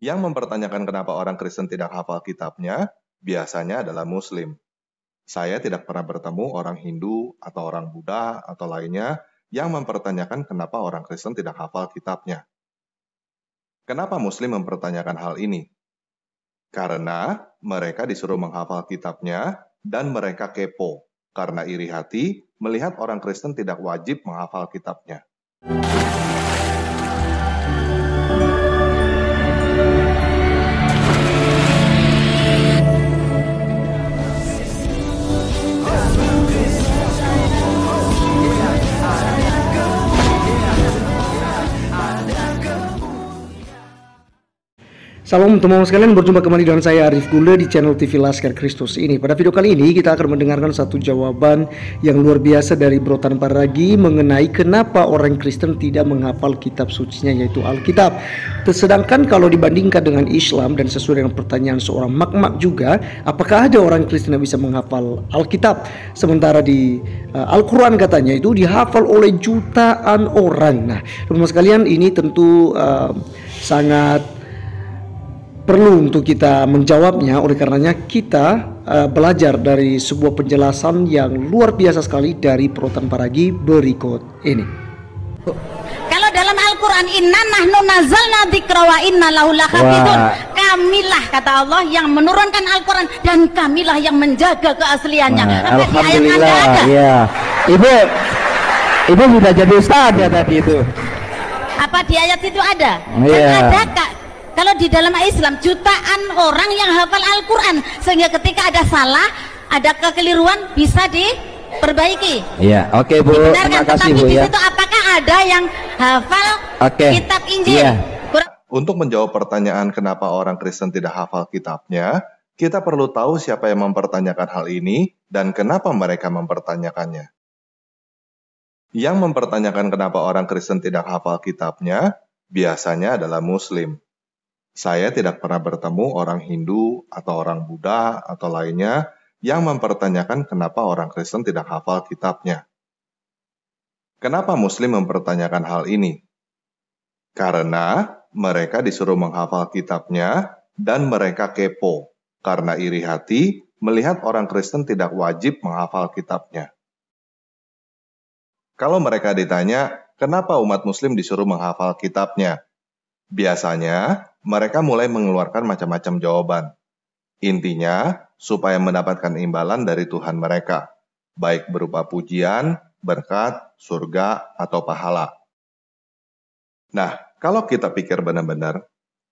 Yang mempertanyakan kenapa orang Kristen tidak hafal kitabnya, biasanya adalah Muslim. Saya tidak pernah bertemu orang Hindu atau orang Buddha atau lainnya yang mempertanyakan kenapa orang Kristen tidak hafal kitabnya. Kenapa Muslim mempertanyakan hal ini? Karena mereka disuruh menghafal kitabnya dan mereka kepo karena iri hati melihat orang Kristen tidak wajib menghafal kitabnya. Salam teman-teman sekalian, berjumpa kembali dengan saya Arif Gule di channel TV Laskar Kristus ini. Pada video kali ini kita akan mendengarkan satu jawaban yang luar biasa dari Bro Tanpa Ragi mengenai kenapa orang Kristen tidak menghafal kitab sucinya, yaitu Alkitab. Sedangkan kalau dibandingkan dengan Islam dan sesuai dengan pertanyaan seorang makmak juga, apakah ada orang Kristen yang bisa menghafal Alkitab? Sementara di Al-Quran katanya itu dihafal oleh jutaan orang. Nah teman-teman sekalian, ini tentu sangat perlu untuk kita menjawabnya. Oleh karenanya kita belajar dari sebuah penjelasan yang luar biasa sekali dari Bro Tanpa Ragi berikut ini. Kalau dalam Al-Quran, inna nahnu nazzalna dzikra wa inna lahu lahafidun. Kamilah, kata Allah, yang menurunkan Al-Quran dan kamilah yang menjaga keasliannya. Alhamdulillah. Ya, ibu sudah jadi ustaz ya tadi itu. Apa di ayat itu ada? Yeah. Ada, Kak. Kalau di dalam Islam jutaan orang yang hafal Al-Quran, sehingga ketika ada salah, ada kekeliruan bisa diperbaiki. Iya, oke Bu. Terima kasih Bu. Di Ya. situ apakah ada yang hafal kitab Injil? Iya. Untuk menjawab pertanyaan kenapa orang Kristen tidak hafal kitabnya, kita perlu tahu siapa yang mempertanyakan hal ini dan kenapa mereka mempertanyakannya. Yang mempertanyakan kenapa orang Kristen tidak hafal kitabnya, biasanya adalah Muslim. Saya tidak pernah bertemu orang Hindu atau orang Buddha atau lainnya yang mempertanyakan kenapa orang Kristen tidak hafal kitabnya. Kenapa Muslim mempertanyakan hal ini? Karena mereka disuruh menghafal kitabnya dan mereka kepo karena iri hati melihat orang Kristen tidak wajib menghafal kitabnya. Kalau mereka ditanya, kenapa umat Muslim disuruh menghafal kitabnya? Biasanya, mereka mulai mengeluarkan macam-macam jawaban. Intinya, supaya mendapatkan imbalan dari Tuhan mereka, baik berupa pujian, berkat, surga, atau pahala. Nah, kalau kita pikir benar-benar,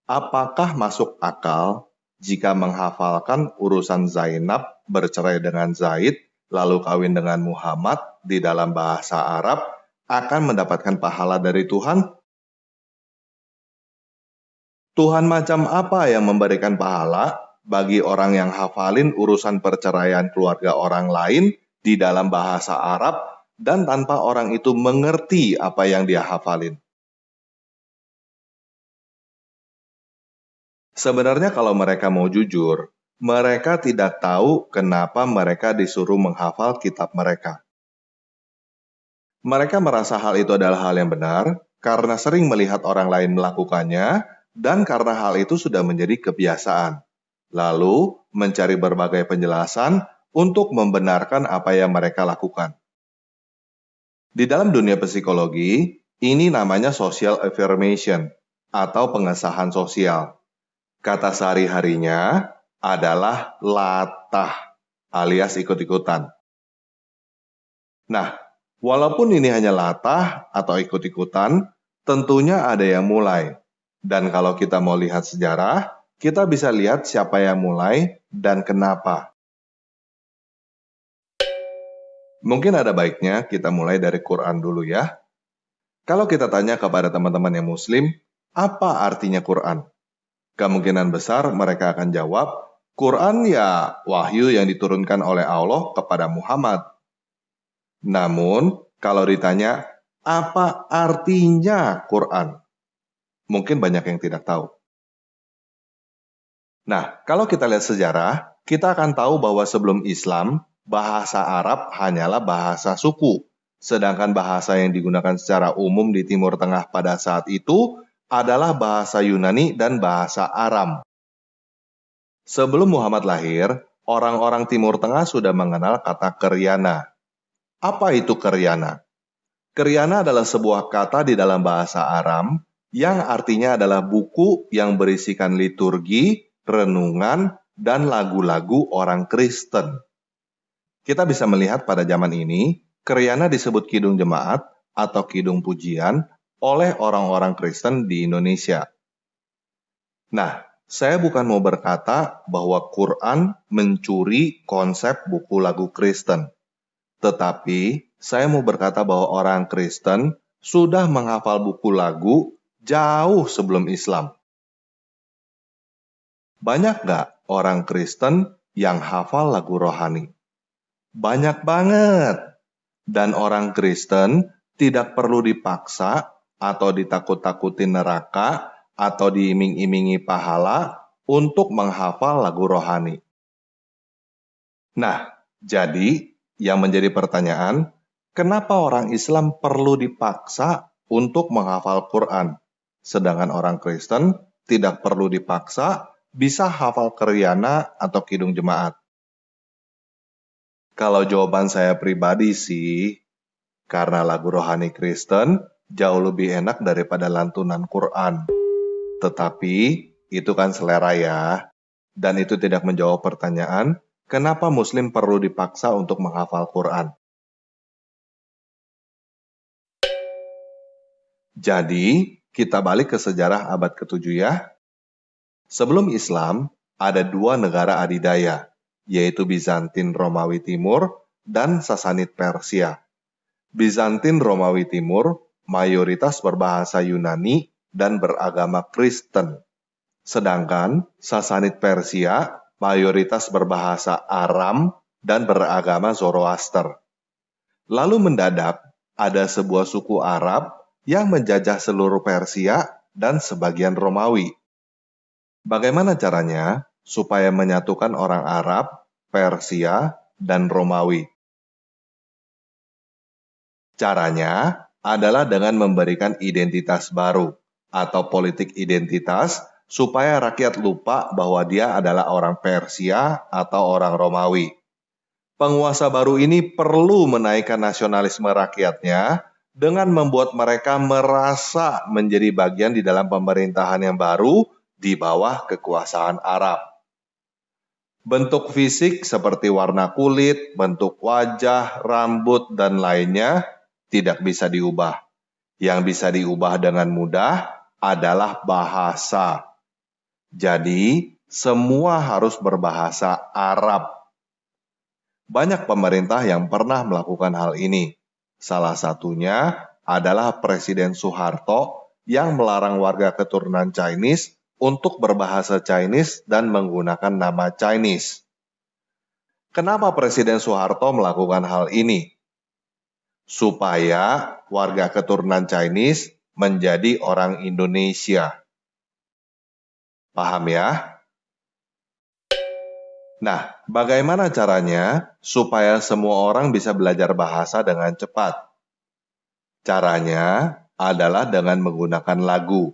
apakah masuk akal jika menghafalkan urusan Zainab bercerai dengan Zaid, lalu kawin dengan Muhammad di dalam bahasa Arab, akan mendapatkan pahala dari Tuhan? Tuhan macam apa yang memberikan pahala bagi orang yang hafalin urusan perceraian keluarga orang lain di dalam bahasa Arab dan tanpa orang itu mengerti apa yang dia hafalin? Sebenarnya kalau mereka mau jujur, mereka tidak tahu kenapa mereka disuruh menghafal kitab mereka. Mereka merasa hal itu adalah hal yang benar karena sering melihat orang lain melakukannya, dan karena hal itu sudah menjadi kebiasaan, lalu mencari berbagai penjelasan untuk membenarkan apa yang mereka lakukan. Di dalam dunia psikologi, ini namanya social affirmation atau pengesahan sosial. Kata sehari-harinya adalah latah alias ikut-ikutan. Nah, walaupun ini hanya latah atau ikut-ikutan, tentunya ada yang mulai. Dan kalau kita mau lihat sejarah, kita bisa lihat siapa yang mulai dan kenapa. Mungkin ada baiknya kita mulai dari Quran dulu ya. Kalau kita tanya kepada teman-teman yang Muslim, apa artinya Quran? Kemungkinan besar mereka akan jawab, Quran ya wahyu yang diturunkan oleh Allah kepada Muhammad. Namun, kalau ditanya, apa artinya Quran? Mungkin banyak yang tidak tahu. Nah, kalau kita lihat sejarah, kita akan tahu bahwa sebelum Islam, bahasa Arab hanyalah bahasa suku. Sedangkan bahasa yang digunakan secara umum di Timur Tengah pada saat itu adalah bahasa Yunani dan bahasa Aram. Sebelum Muhammad lahir, orang-orang Timur Tengah sudah mengenal kata Karyana. Apa itu Karyana? Karyana adalah sebuah kata di dalam bahasa Aram yang artinya adalah buku yang berisikan liturgi, renungan, dan lagu-lagu orang Kristen. Kita bisa melihat pada zaman ini, Karyana disebut kidung jemaat atau kidung pujian oleh orang-orang Kristen di Indonesia. Nah, saya bukan mau berkata bahwa Quran mencuri konsep buku lagu Kristen. Tetapi, saya mau berkata bahwa orang Kristen sudah menghafal buku lagu jauh sebelum Islam. Banyak nggak orang Kristen yang hafal lagu rohani? Banyak banget. Dan orang Kristen tidak perlu dipaksa atau ditakut-takuti neraka atau diiming-imingi pahala untuk menghafal lagu rohani. Nah, jadi yang menjadi pertanyaan, kenapa orang Islam perlu dipaksa untuk menghafal Quran? Sedangkan orang Kristen tidak perlu dipaksa, bisa hafal Karyana atau kidung jemaat. Kalau jawaban saya pribadi sih, karena lagu rohani Kristen jauh lebih enak daripada lantunan Quran. Tetapi, itu kan selera ya. Dan itu tidak menjawab pertanyaan, kenapa Muslim perlu dipaksa untuk menghafal Quran. Jadi, kita balik ke sejarah abad ke-7 ya. Sebelum Islam, ada dua negara adidaya, yaitu Bizantin Romawi Timur dan Sasanid Persia. Bizantin Romawi Timur mayoritas berbahasa Yunani dan beragama Kristen. Sedangkan Sasanid Persia mayoritas berbahasa Aram dan beragama Zoroaster. Lalu mendadak ada sebuah suku Arab yang menjajah seluruh Persia dan sebagian Romawi. Bagaimana caranya supaya menyatukan orang Arab, Persia, dan Romawi? Caranya adalah dengan memberikan identitas baru atau politik identitas supaya rakyat lupa bahwa dia adalah orang Persia atau orang Romawi. Penguasa baru ini perlu menaikkan nasionalisme rakyatnya dengan membuat mereka merasa menjadi bagian di dalam pemerintahan yang baru di bawah kekuasaan Arab. Bentuk fisik seperti warna kulit, bentuk wajah, rambut, dan lainnya tidak bisa diubah. Yang bisa diubah dengan mudah adalah bahasa. Jadi, semua harus berbahasa Arab. Banyak pemerintah yang pernah melakukan hal ini. Salah satunya adalah Presiden Soeharto yang melarang warga keturunan Chinese untuk berbahasa Chinese dan menggunakan nama Chinese. Kenapa Presiden Soeharto melakukan hal ini? Supaya warga keturunan Chinese menjadi orang Indonesia. Paham ya? Nah, bagaimana caranya supaya semua orang bisa belajar bahasa dengan cepat? Caranya adalah dengan menggunakan lagu.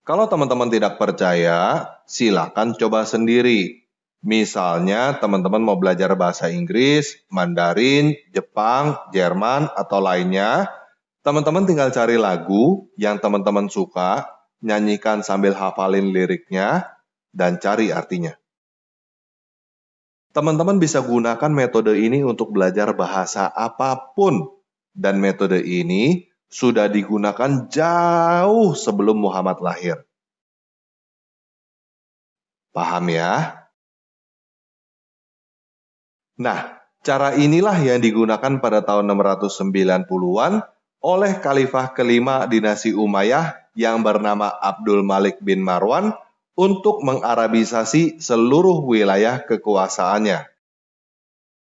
Kalau teman-teman tidak percaya, silakan coba sendiri. Misalnya teman-teman mau belajar bahasa Inggris, Mandarin, Jepang, Jerman, atau lainnya, teman-teman tinggal cari lagu yang teman-teman suka, nyanyikan sambil hafalin liriknya, dan cari artinya. Teman-teman bisa gunakan metode ini untuk belajar bahasa apapun, dan metode ini sudah digunakan jauh sebelum Muhammad lahir. Paham ya? Nah, cara inilah yang digunakan pada tahun 690-an oleh Khalifah kelima dinasti Umayyah yang bernama Abdul Malik bin Marwan untuk mengarabisasi seluruh wilayah kekuasaannya.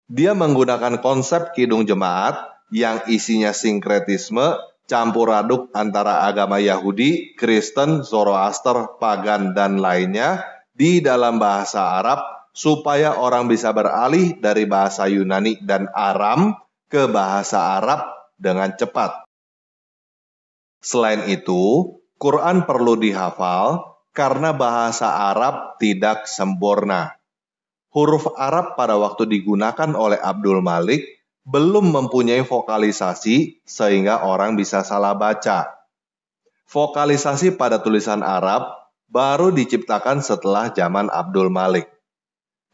Dia menggunakan konsep kidung jemaat yang isinya sinkretisme, campur aduk antara agama Yahudi, Kristen, Zoroaster, Pagan, dan lainnya di dalam bahasa Arab supaya orang bisa beralih dari bahasa Yunani dan Aram ke bahasa Arab dengan cepat. Selain itu, Quran perlu dihafal karena bahasa Arab tidak sempurna. Huruf Arab pada waktu digunakan oleh Abdul Malik belum mempunyai vokalisasi sehingga orang bisa salah baca. Vokalisasi pada tulisan Arab baru diciptakan setelah zaman Abdul Malik.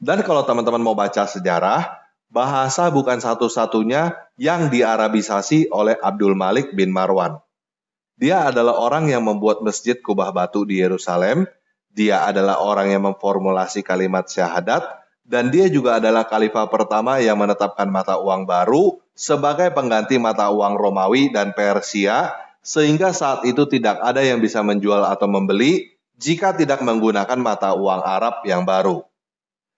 Dan kalau teman-teman mau baca sejarah, bahasa bukan satu-satunya yang diarabisasi oleh Abdul Malik bin Marwan. Dia adalah orang yang membuat masjid kubah batu di Yerusalem, dia adalah orang yang memformulasi kalimat syahadat, dan dia juga adalah khalifah pertama yang menetapkan mata uang baru sebagai pengganti mata uang Romawi dan Persia, sehingga saat itu tidak ada yang bisa menjual atau membeli jika tidak menggunakan mata uang Arab yang baru.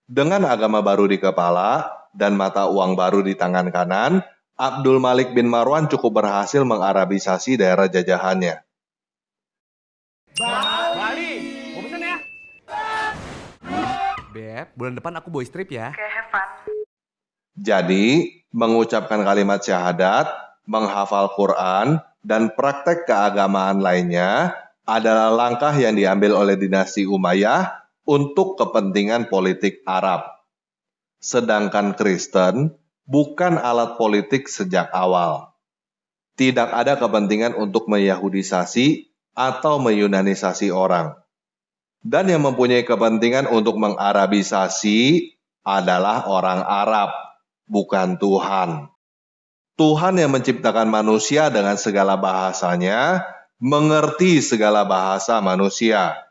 Dengan agama baru di kepala dan mata uang baru di tangan kanan, Abdul Malik bin Marwan cukup berhasil mengarabisasi daerah jajahannya. Bali, mau pesen ya? Beb, bulan depan aku boys trip ya. Oke, have fun. Jadi, mengucapkan kalimat syahadat, menghafal Quran, dan praktek keagamaan lainnya adalah langkah yang diambil oleh dinasti Umayyah untuk kepentingan politik Arab. Sedangkan Kristen bukan alat politik sejak awal. Tidak ada kepentingan untuk meyahudisasi atau meyunanisasi orang. Dan yang mempunyai kepentingan untuk mengarabisasi adalah orang Arab, bukan Tuhan. Tuhan yang menciptakan manusia dengan segala bahasanya, mengerti segala bahasa manusia.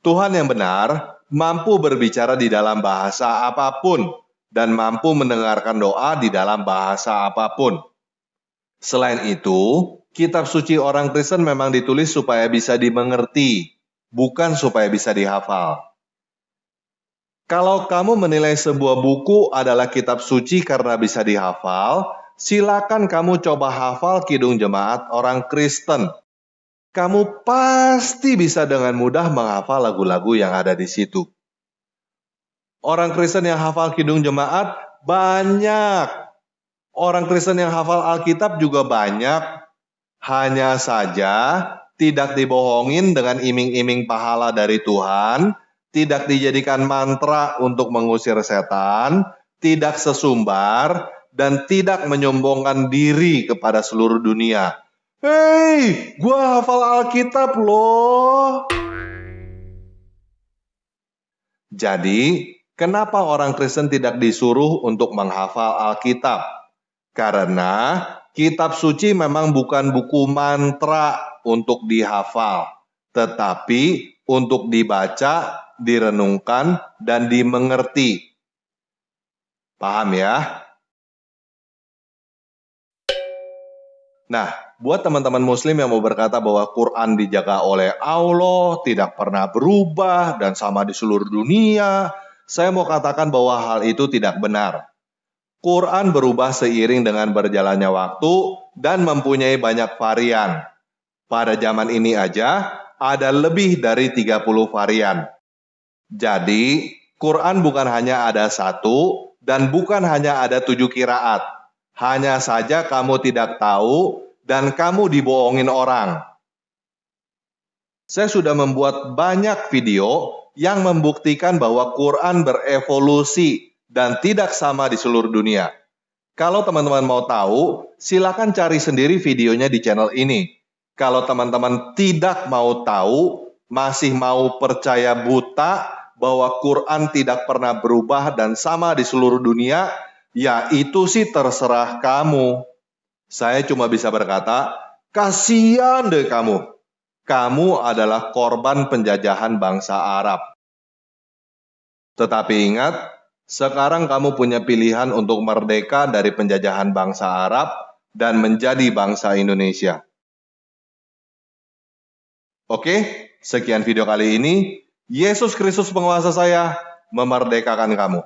Tuhan yang benar mampu berbicara di dalam bahasa apapun dan mampu mendengarkan doa di dalam bahasa apapun. Selain itu, kitab suci orang Kristen memang ditulis supaya bisa dimengerti, bukan supaya bisa dihafal. Kalau kamu menilai sebuah buku adalah kitab suci karena bisa dihafal, silakan kamu coba hafal Kidung Jemaat orang Kristen. Kamu pasti bisa dengan mudah menghafal lagu-lagu yang ada di situ. Orang Kristen yang hafal Kidung Jemaat banyak. Orang Kristen yang hafal Alkitab juga banyak. Hanya saja tidak dibohongin dengan iming-iming pahala dari Tuhan, tidak dijadikan mantra untuk mengusir setan, tidak sesumbar, dan tidak menyombongkan diri kepada seluruh dunia. Hei, gua hafal Alkitab loh. Jadi, kenapa orang Kristen tidak disuruh untuk menghafal Alkitab? Karena kitab suci memang bukan buku mantra untuk dihafal, tetapi untuk dibaca, direnungkan, dan dimengerti. Paham ya? Nah, buat teman-teman muslim yang mau berkata bahwa Quran dijaga oleh Allah, tidak pernah berubah, dan sama di seluruh dunia, saya mau katakan bahwa hal itu tidak benar. Quran berubah seiring dengan berjalannya waktu dan mempunyai banyak varian. Pada zaman ini aja, ada lebih dari 30 varian. Jadi, Quran bukan hanya ada satu, dan bukan hanya ada 7 qiraat. Hanya saja kamu tidak tahu dan kamu dibohongin orang. Saya sudah membuat banyak video yang membuktikan bahwa Quran berevolusi dan tidak sama di seluruh dunia. Kalau teman-teman mau tahu, silakan cari sendiri videonya di channel ini. Kalau teman-teman tidak mau tahu, masih mau percaya buta bahwa Quran tidak pernah berubah dan sama di seluruh dunia, ya itu sih terserah kamu. Saya cuma bisa berkata, kasihan deh kamu. Kamu adalah korban penjajahan bangsa Arab. Tetapi ingat, sekarang kamu punya pilihan untuk merdeka dari penjajahan bangsa Arab dan menjadi bangsa Indonesia. Oke, sekian video kali ini. Yesus Kristus penguasa saya memerdekakan kamu.